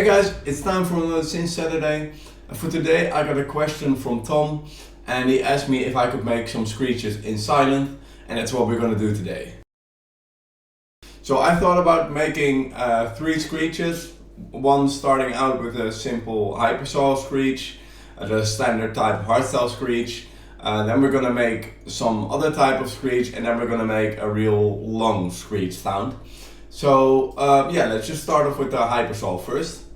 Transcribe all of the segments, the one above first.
Hey guys, it's time for another Synth Saturday. And for today I got a question from Tom and he asked me if I could make some screeches in Sylenth, and that's what we're going to do today. So I thought about making 3 screeches. One starting out with a simple hypersaw screech, the standard type hardstyle screech. Then we're going to make some other type of screech, and then we're going to make a real long screech sound. So yeah, let's just start off with the hypersaw first.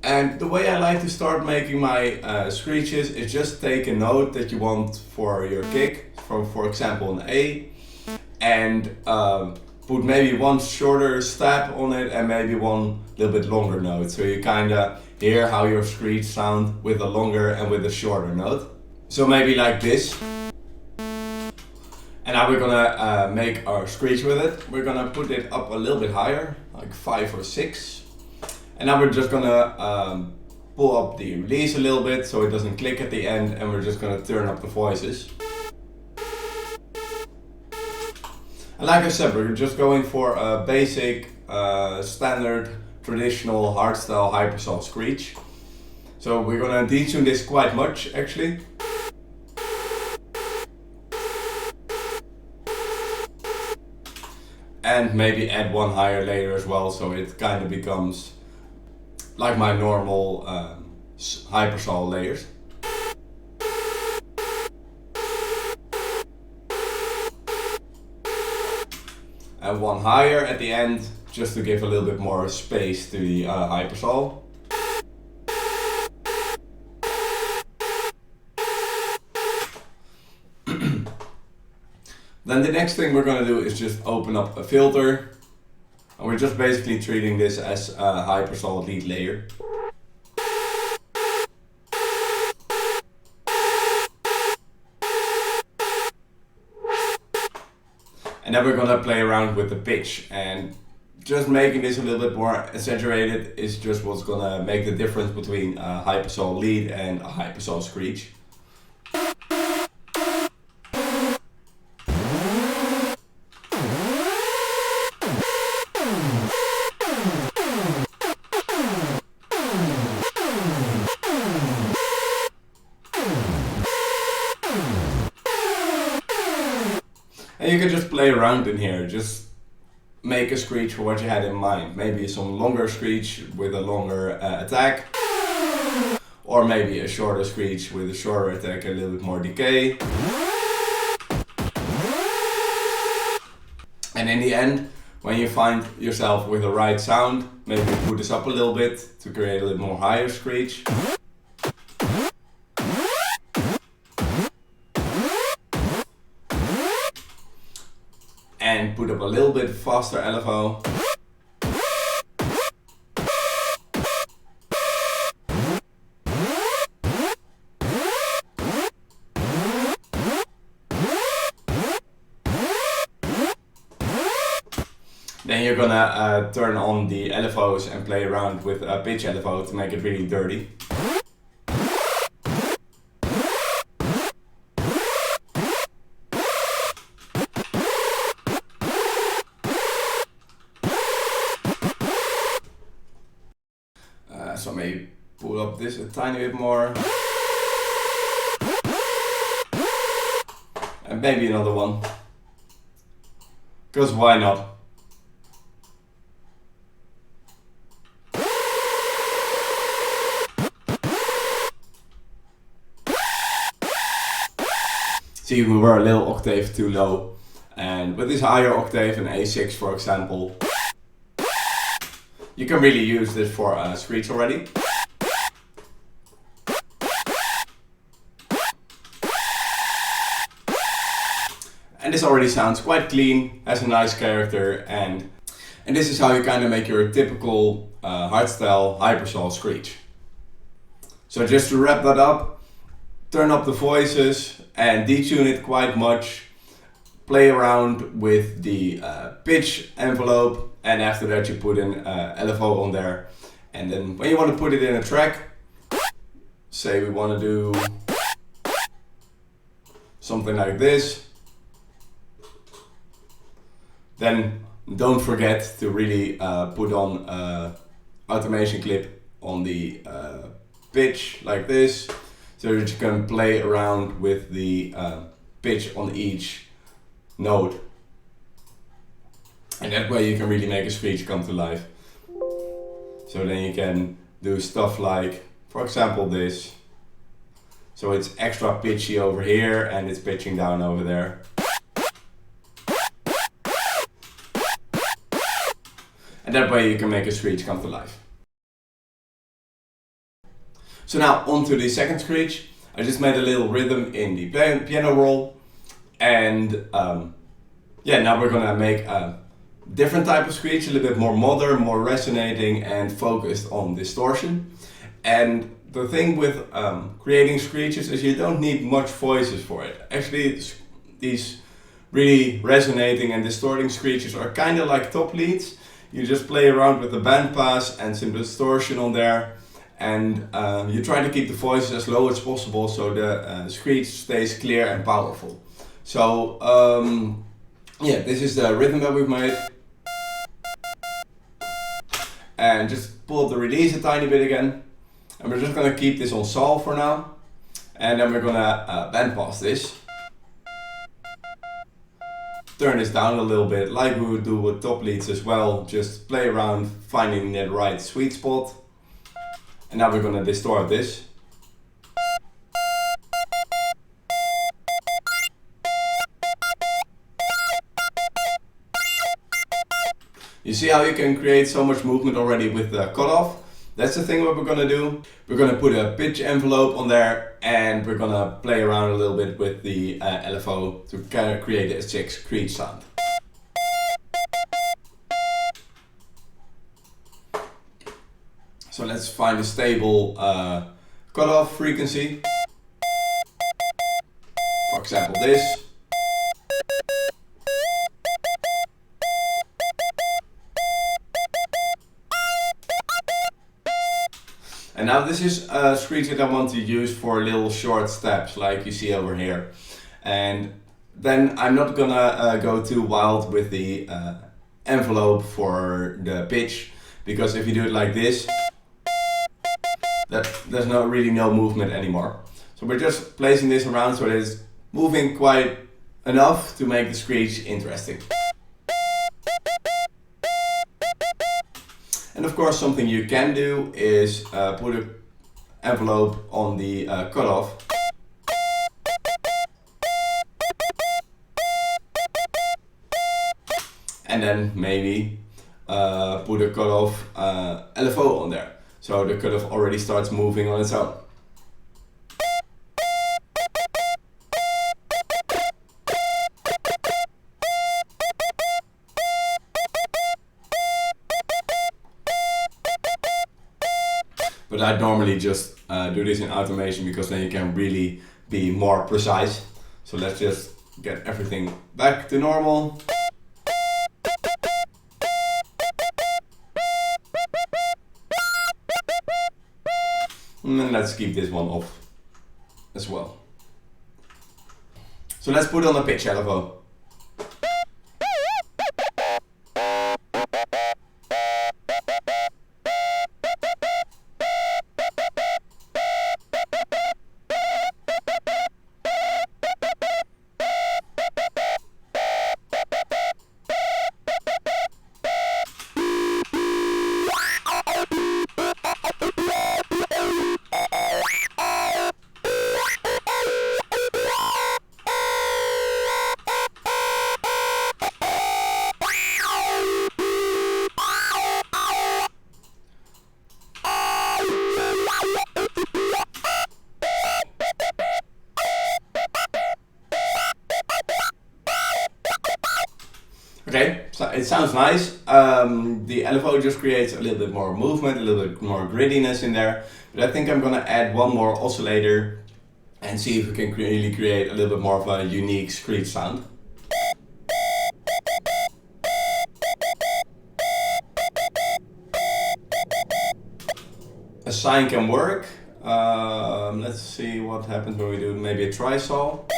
And the way I like to start making my screeches is just take a note that you want for your kick, from for example an A, and put maybe one shorter stab on it and maybe one little bit longer note. So you kinda hear how your screech sound with a longer and with a shorter note. So maybe like this. And now we're gonna make our screech with it. We're gonna put it up a little bit higher, like 5 or 6. And now we're just gonna pull up the release a little bit so it doesn't click at the end, and we're just gonna turn up the voices. And like I said, we're just going for a basic, standard, traditional hardstyle hypersaw screech. So we're gonna detune this quite much actually. And maybe add one higher layer as well, so it kind of becomes like my normal hypersaw layers. And one higher at the end, just to give a little bit more space to the hypersaw. Then the next thing we're going to do is just open up a filter, and we're just basically treating this as a hypersaw lead layer. And then we're going to play around with the pitch, and just making this a little bit more exaggerated is just what's going to make the difference between a hypersaw lead and a hypersaw screech. And you can just play around in here, just make a screech for what you had in mind. Maybe some longer screech with a longer attack, or maybe a shorter screech with a shorter attack, a little bit more decay. And in the end, when you find yourself with the right sound, maybe put this up a little bit to create a little more higher screech. And put up a little bit faster LFO. Then you're gonna turn on the LFOs and play around with a pitch LFO to make it really dirty. So maybe pull up this a tiny bit more. And maybe another one. Because why not? See, we were a little octave too low. And with this higher octave, an A6 for example, you can really use this for a screech already. And this already sounds quite clean, has a nice character, and this is how you kind of make your typical hardstyle hypersaw screech. So just to wrap that up, turn up the voices and detune it quite much. Play around with the pitch envelope, and after that you put an LFO on there. And then when you want to put it in a track, say we want to do something like this, then don't forget to really put on automation clip on the pitch like this, so that you can play around with the pitch on each note. And that way you can really make a screech come to life. So then you can do stuff like, for example, this. So it's extra pitchy over here and it's pitching down over there. And that way you can make a screech come to life. So now onto the second screech. I just made a little rhythm in the piano roll. And yeah, now we're gonna make a different type of screech, a little bit more modern, more resonating and focused on distortion. And the thing with creating screeches is you don't need much voices for it. Actually, these really resonating and distorting screeches are kind of like top leads. You just play around with the bandpass and some distortion on there, and you try to keep the voices as low as possible so the screech stays clear and powerful. So yeah, this is the rhythm that we've made. And just pull up the release a tiny bit again. And we're just gonna keep this on sol for now. And then we're gonna bandpass this. Turn this down a little bit, like we would do with top leads as well. Just play around finding that right sweet spot. And now we're gonna distort this. You see how you can create so much movement already with the cutoff? That's the thing what we're gonna do. We're gonna put a pitch envelope on there and we're gonna play around a little bit with the LFO to kind of create a screech sound. So let's find a stable cutoff frequency. For example, this. And now this is a screech that I want to use for little short steps like you see over here. And then I'm not gonna go too wild with the envelope for the pitch, because if you do it like this, there's really no movement anymore. So we're just placing this around so that it's moving quite enough to make the screech interesting. And of course, something you can do is put an envelope on the cutoff. And then maybe put a cutoff LFO on there. So the cutoff already starts moving on its own. But I normally just do this in automation because then you can really be more precise. So let's just get everything back to normal. And then let's keep this one off as well. So let's put on a pitch LFO. Okay, so it sounds nice. The LFO just creates a little bit more movement, a little bit more grittiness in there. But I think I'm gonna add one more oscillator and see if we can really create a little bit more of a unique screech sound. A sine can work. Let's see what happens when we do maybe a trisol.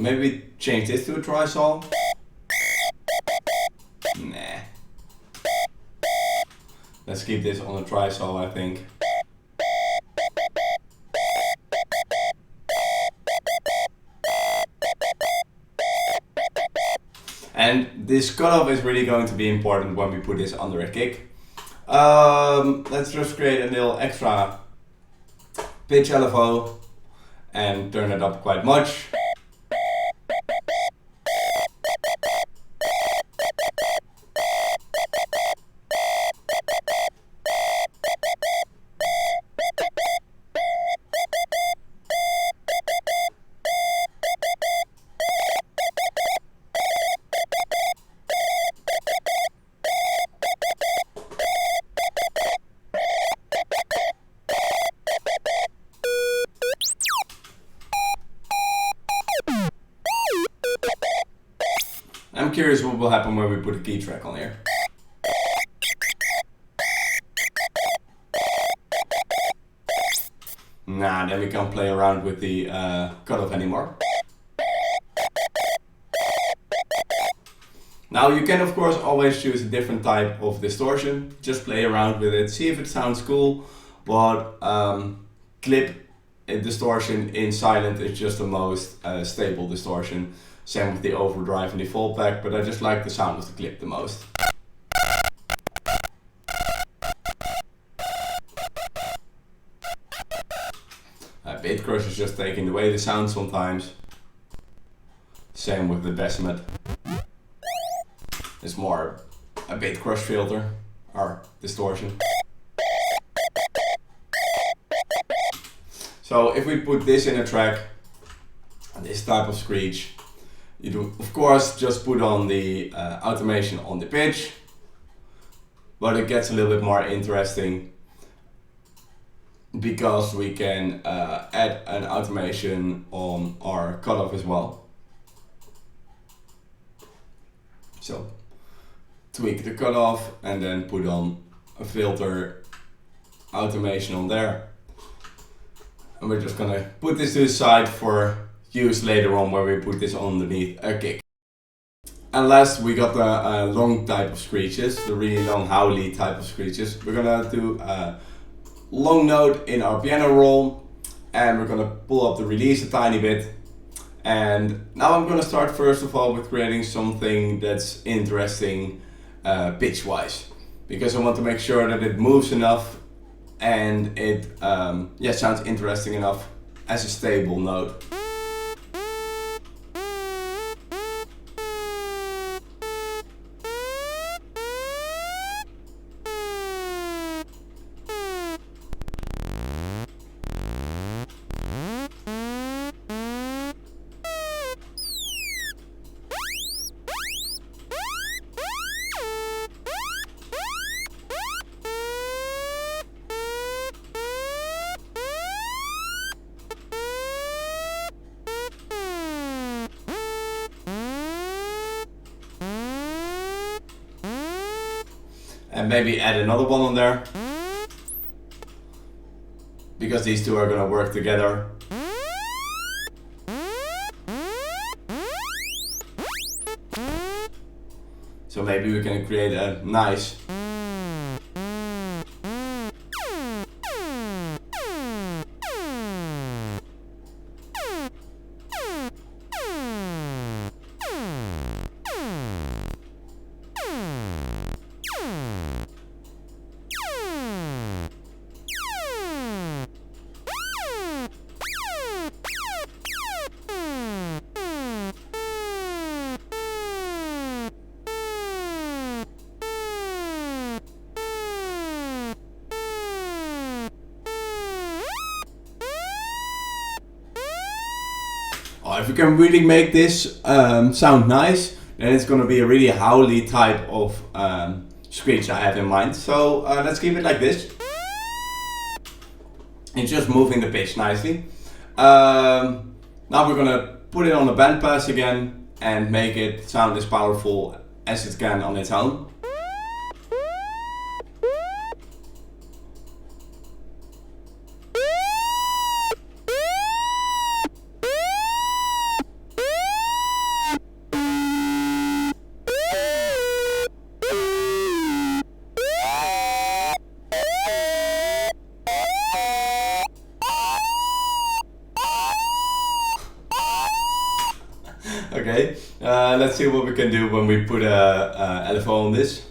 Maybe change this to a trisol. Nah. Let's keep this on a trisol, I think. And this cutoff is really going to be important when we put this under a kick. Let's just create a little extra pitch LFO and turn it up quite much. I'm curious what will happen when we put a key track on here. Nah, then we can't play around with the cutoff anymore. Now you can of course always choose a different type of distortion. Just play around with it, see if it sounds cool. But clip distortion in Sylenth is just the most stable distortion. Same with the overdrive and the fallback, but I just like the sound of the clip the most. Bit crush is just taking away the sound sometimes. Same with the decimate. It's more a bit crush filter or distortion. So if we put this in a track, this type of screech, you do of course just put on the automation on the pitch, but it gets a little bit more interesting because we can add an automation on our cutoff as well. So tweak the cutoff and then put on a filter automation on there. And we're just gonna put this to the side for use later on where we put this underneath a kick. And last we got the long type of screeches, the really long howly type of screeches. We're gonna do a long note in our piano roll and we're gonna pull up the release a tiny bit. And now I'm gonna start first of all with creating something that's interesting pitch wise, because I want to make sure that it moves enough and it sounds interesting enough as a stable note. And maybe add another one on there, because these two are gonna work together. So maybe we can create a nice if we can really make this sound nice, then it's going to be a really howly type of screech I have in mind. So let's keep it like this. It's just moving the pitch nicely. Now we're going to put it on the bandpass again and make it sound as powerful as it can on its own. Okay, let's see what we can do when we put a LFO on this.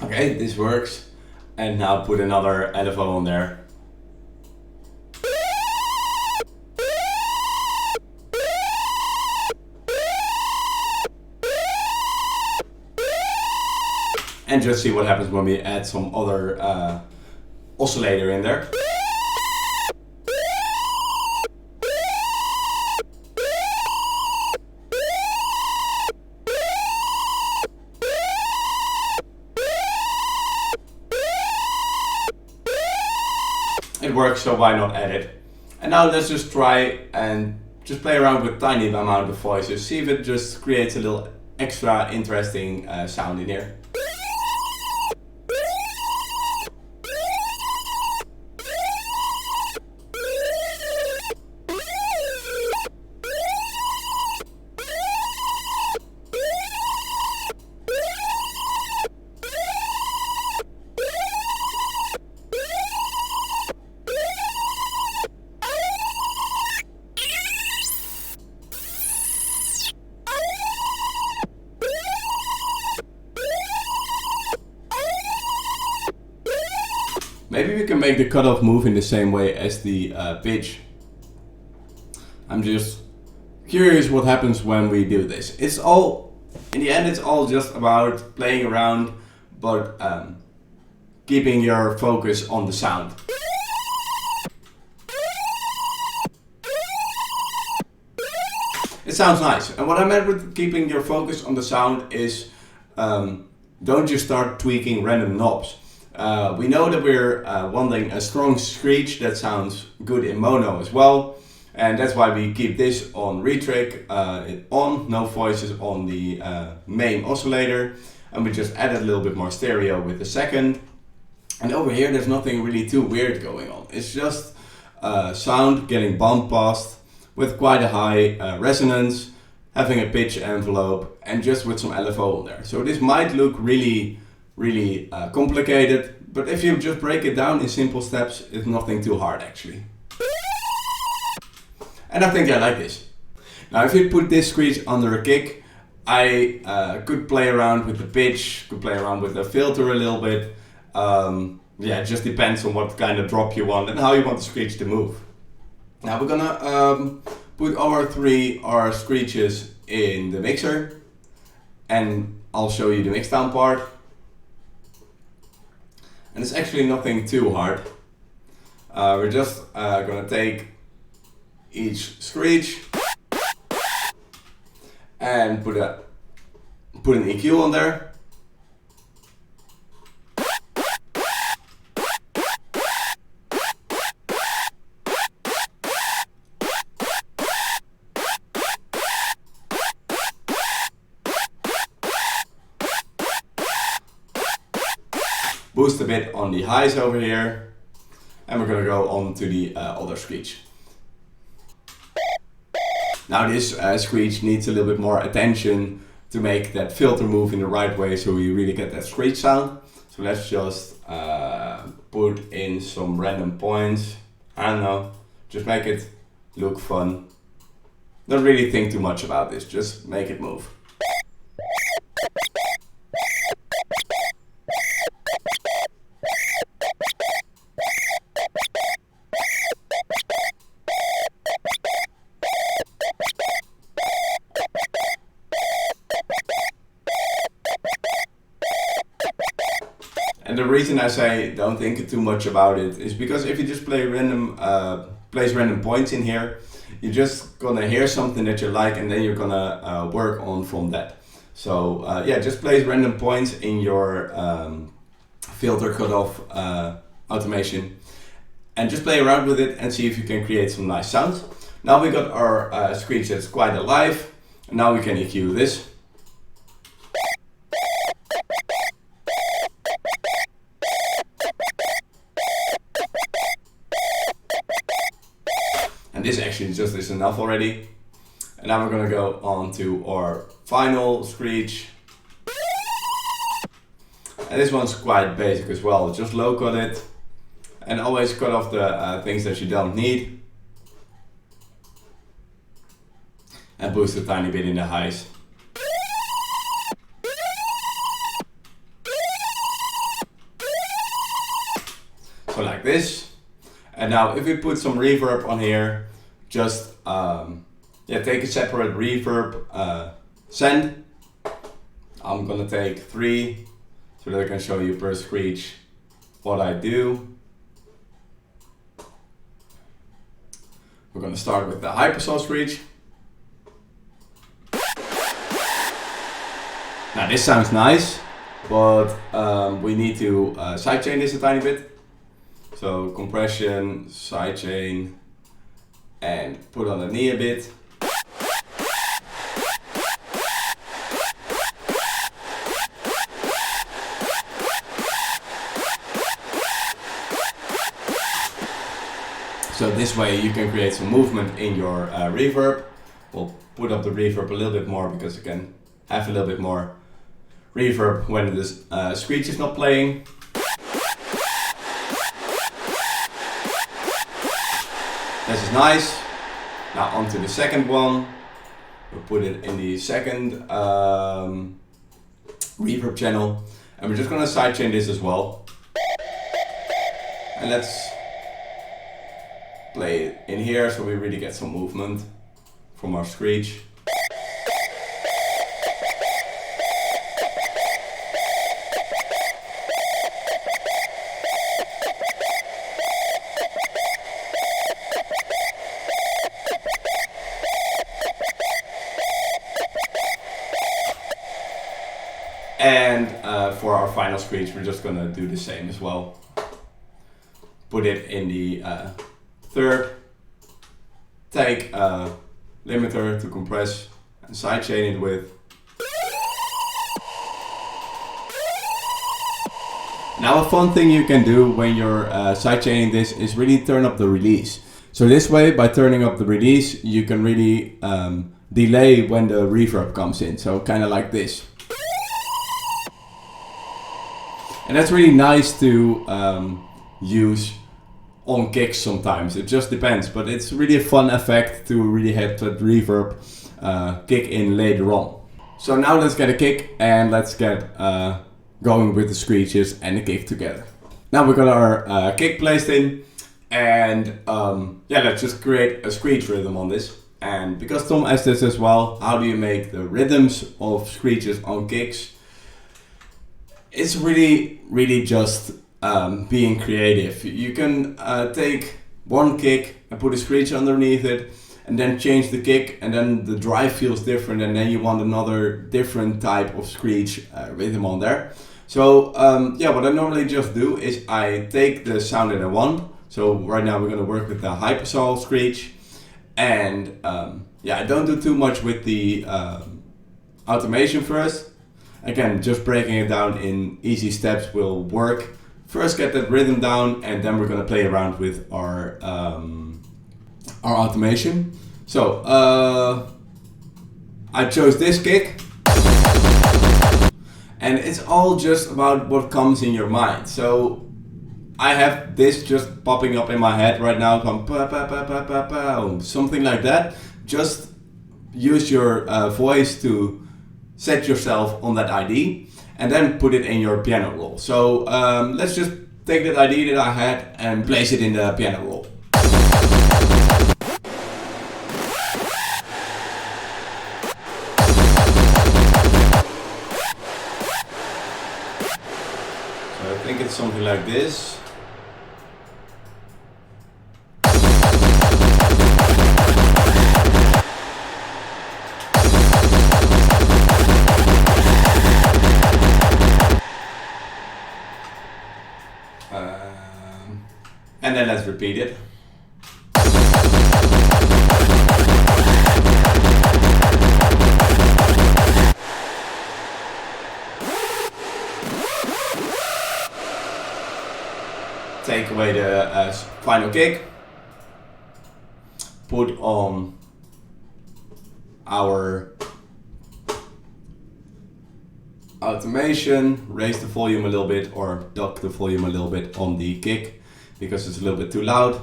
Okay, this works. And now put another LFO on there. And just see what happens when we add some other oscillator in there. It works, so why not add it? And now let's just try and just play around with tiny amount of voices. See if it just creates a little extra interesting sound in here. Maybe we can make the cutoff move in the same way as the pitch. I'm just curious what happens when we do this. It's all, in the end, it's all just about playing around, but keeping your focus on the sound. It sounds nice. And what I meant with keeping your focus on the sound is don't just start tweaking random knobs. We know that we're wanting a strong screech that sounds good in mono as well, and that's why we keep this on retrick on, no voices on the main oscillator, and we just add a little bit more stereo with the second. And over here there's nothing really too weird going on. It's just sound getting bump passed with quite a high resonance, having a pitch envelope, and just with some LFO on there. So this might look really complicated, but if you just break it down in simple steps, it's nothing too hard actually. And I think I like this. Now if you put this screech under a kick, I could play around with the pitch, could play around with the filter a little bit. Yeah, it just depends on what kind of drop you want and how you want the screech to move. Now we're gonna put our our screeches in the mixer, and I'll show you the mixdown part. And it's actually nothing too hard. We're just gonna take each screech and put an EQ on there. Boost a bit on the highs over here, and we're gonna go on to the other screech. Now this screech needs a little bit more attention to make that filter move in the right way, so we really get that screech sound. So let's just put in some random points. I don't know, just make it look fun. Don't really think too much about this, just make it move. And the reason I say don't think too much about it is because if you just play random, place random points in here, you're just gonna hear something that you like, and then you're gonna work on from that. So yeah, just place random points in your filter cutoff automation, and just play around with it and see if you can create some nice sounds. Now we got our screech that's quite alive. And now we can EQ this. And this actually just is enough already. And now we're gonna go on to our final screech. And this one's quite basic as well. Just low cut it. And always cut off the things that you don't need. And boost a tiny bit in the highs. So like this. And now if we put some reverb on here, just take a separate reverb send. I'm gonna take 3 so that I can show you per screech what I do. We're gonna start with the hypersaw screech. Now this sounds nice, but we need to sidechain this a tiny bit. So compression, sidechain, and put on the knee a bit. So this way you can create some movement in your reverb. We'll put up the reverb a little bit more because you can have a little bit more reverb when the screech is not playing. This is nice. Now on to the second one. We'll put it in the second reverb channel. And we're just gonna sidechain this as well. And let's play it in here so we really get some movement from our screech. And for our final screech, we're just gonna do the same as well. Put it in the third. Take a limiter to compress and sidechain it with. Now a fun thing you can do when you're sidechaining this is really turn up the release. So this way, by turning up the release, you can really delay when the reverb comes in. So kind of like this. And that's really nice to use on kicks sometimes. It just depends, but it's really a fun effect to really have that reverb kick in later on. So now let's get a kick and let's get going with the screeches and the kick together. Now we got our kick placed in, and let's just create a screech rhythm on this. And because Tom asked this as well, how do you make the rhythms of screeches on kicks? It's really just being creative. You can take one kick and put a screech underneath it, and then change the kick, and then the drive feels different, and then you want another different type of screech rhythm on there. So what I normally just do is I take the sound that I want. So right now we're gonna work with the hypersaw screech, and I don't do too much with the automation first. Again, just breaking it down in easy steps will work. First get that rhythm down, and then we're gonna play around with our automation. So I chose this kick, and it's all just about what comes in your mind. So I have this just popping up in my head right now, something like that. Just use your voice to set yourself on that ID, and then put it in your piano roll. So let's just take that ID that I had and place it in the piano roll. So I think it's something like this. And then let's repeat it. take away the final kick, put on our automation, raise the volume a little bit or duck the volume a little bit on the kick because it's a little bit too loud.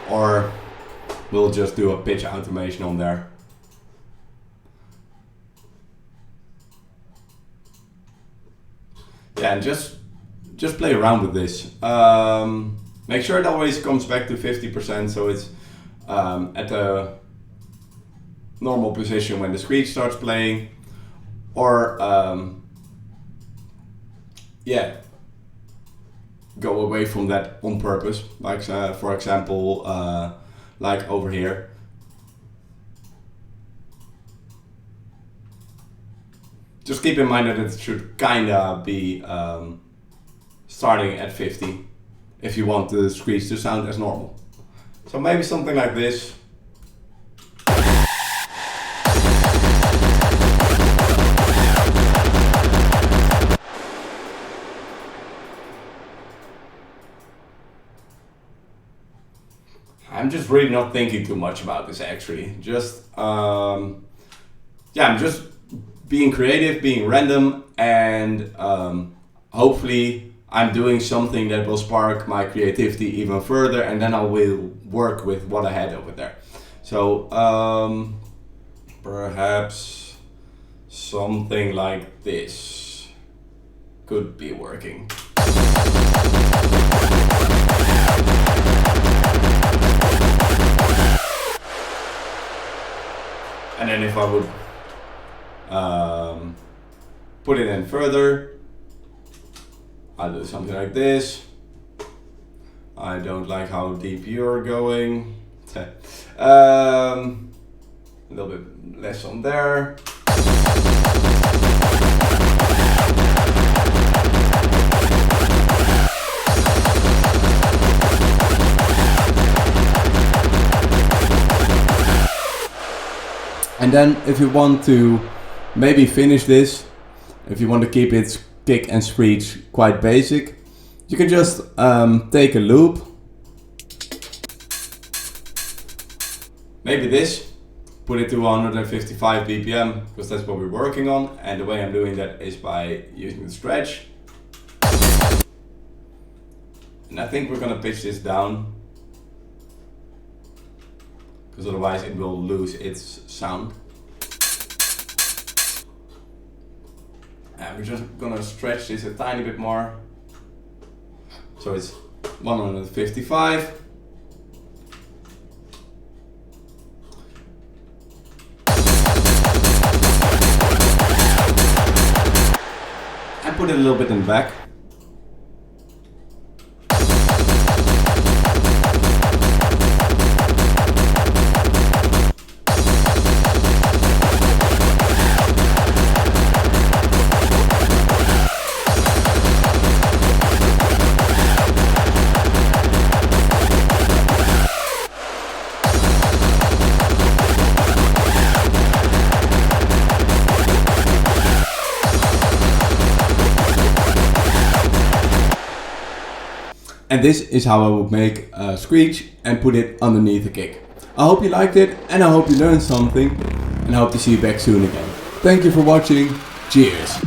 Or we'll just do a pitch automation on there. Yeah, and just play around with this. Make sure it always comes back to 50%, so it's at the normal position when the screech starts playing, or yeah, go away from that on purpose, like for example like over here. Just keep in mind that it should kinda be starting at 50 if you want the screech to sound as normal. So maybe something like this. I'm just really not thinking too much about this actually. Just yeah, I'm just being creative, being random, and hopefully I'm doing something that will spark my creativity even further, and then I will work with what I had over there. So perhaps something like this could be working. And then if I would put it in further, I'll do something like this. I don't like how deep you're going. A little bit less on there. And then if you want to maybe finish this, if you want to keep its kick and screech quite basic, you can just take a loop. Maybe this, put it to 155 BPM, because that's what we're working on. And the way I'm doing that is by using the stretch. And I think we're gonna pitch this down, because otherwise it will lose its sound. And we're just gonna stretch this a tiny bit more. So it's 155. And put it a little bit in the back. And this is how I would make a screech and put it underneath the kick. I hope you liked it, and I hope you learned something, and I hope to see you back soon again. Thank you for watching. Cheers!